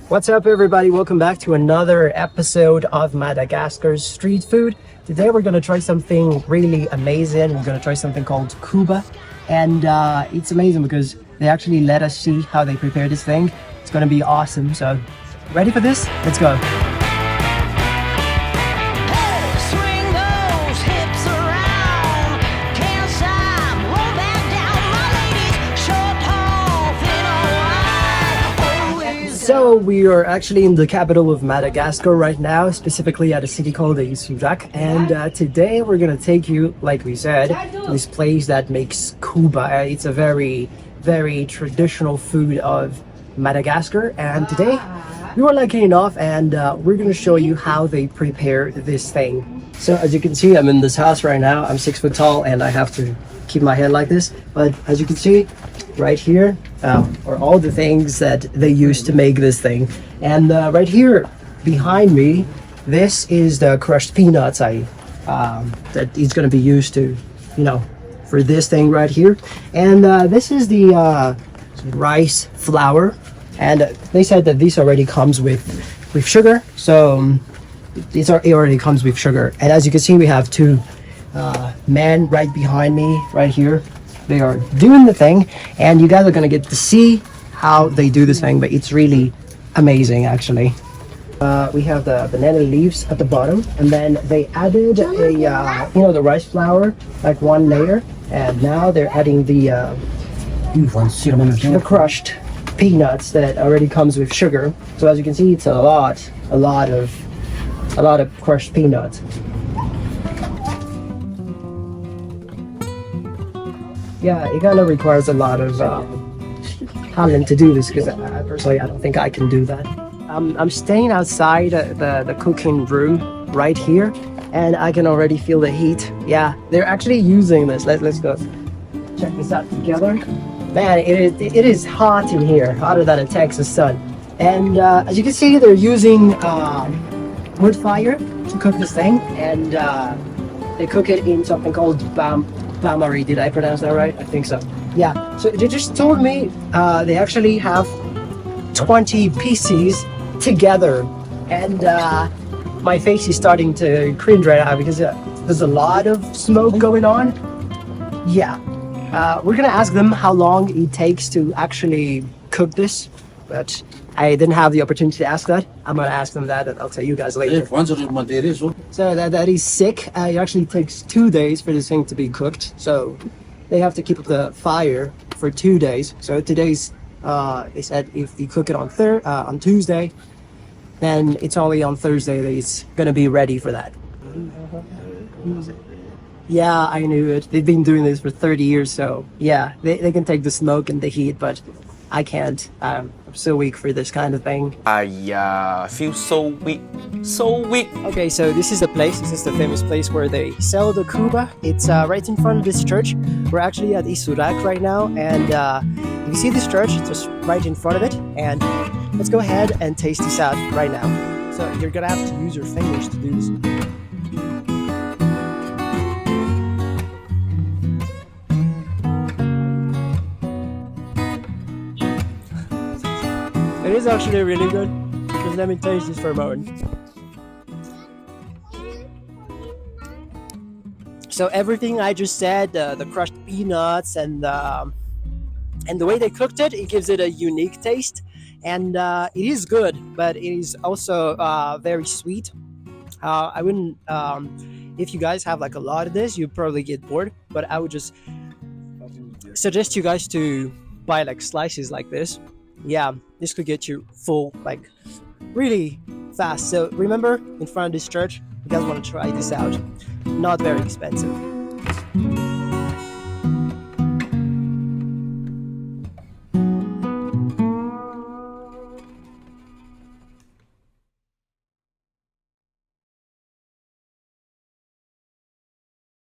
What's up, everybody? Welcome back to another episode of Madagascar's street food. Today we're gonna try something really amazing. We're gonna try something called Koba, and it's amazing because they actually let us see how they prepare this thing. It's gonna be awesome. So, ready for this? Let's go. So we are actually in the capital of Madagascar right now, specifically at a city called Isoraka. And today we're gonna take you, like we said, to this place that makes Koba. It's a very, very traditional food of Madagascar. And today we were lucky enough, and we're gonna show you how they prepare this thing. So as you can see, I'm in this house right now. I'm 6 foot tall, and I have to keep my head like this. But as you can see, right here are all the things that they use to make this thing. And right here behind me, this is the crushed peanuts that is going to be used to, for this thing right here. And this is the rice flour. And they said that this already comes with sugar. So it already comes with sugar. And as you can see, we have two men right behind me right here. They are doing the thing, and you guys are gonna get to see how they do this thing, but it's really amazing actually. We have the banana leaves at the bottom, and then they added the rice flour, like one layer, and now they're adding the crushed peanuts that already comes with sugar. So as you can see, it's a lot of crushed peanuts. Yeah, it kind of requires a lot of talent to do this, because personally I don't think I can do that. I'm staying outside the cooking room right here, and I can already feel the heat. Yeah, they're actually using this. Let's go check this out together. Man, it is hot in here, hotter than a Texas sun. And as you can see, they're using wood fire to cook this thing, and they cook it in something called Bamari. Did I pronounce that right? I think so. Yeah. So they just told me they actually have 20 pieces together, and my face is starting to cringe right now because there's a lot of smoke going on. Yeah. We're gonna ask them how long it takes to actually cook this, but I didn't have the opportunity to ask that. I'm gonna ask them that, and I'll tell you guys later. So that is sick. It actually takes 2 days for this thing to be cooked. So they have to keep up the fire for 2 days. So today's, they said if you cook it on Tuesday, then it's only on Thursday that it's gonna be ready for that. Yeah, I knew it. They've been doing this for 30 years, so yeah, they can take the smoke and the heat, but I can't. I'm so weak for this kind of thing. I feel so weak, so weak. Okay, so this is the place. This is the famous place where they sell the Koba. It's right in front of this church. We're actually at Isoraka right now, and if you see this church, it's just right in front of it. And let's go ahead and taste this out right now. So you're gonna have to use your fingers to do this. It is actually really good. Just let me taste this for a moment. So everything I just said, the crushed peanuts and the way they cooked it, it gives it a unique taste, and it is good, but it is also very sweet. I wouldn't, if you guys have like a lot of this, you'd probably get bored, but I would just suggest you guys to buy like slices like this. Yeah, this could get you full like really fast. So remember, in front of this church, you guys want to try this out. Not very expensive.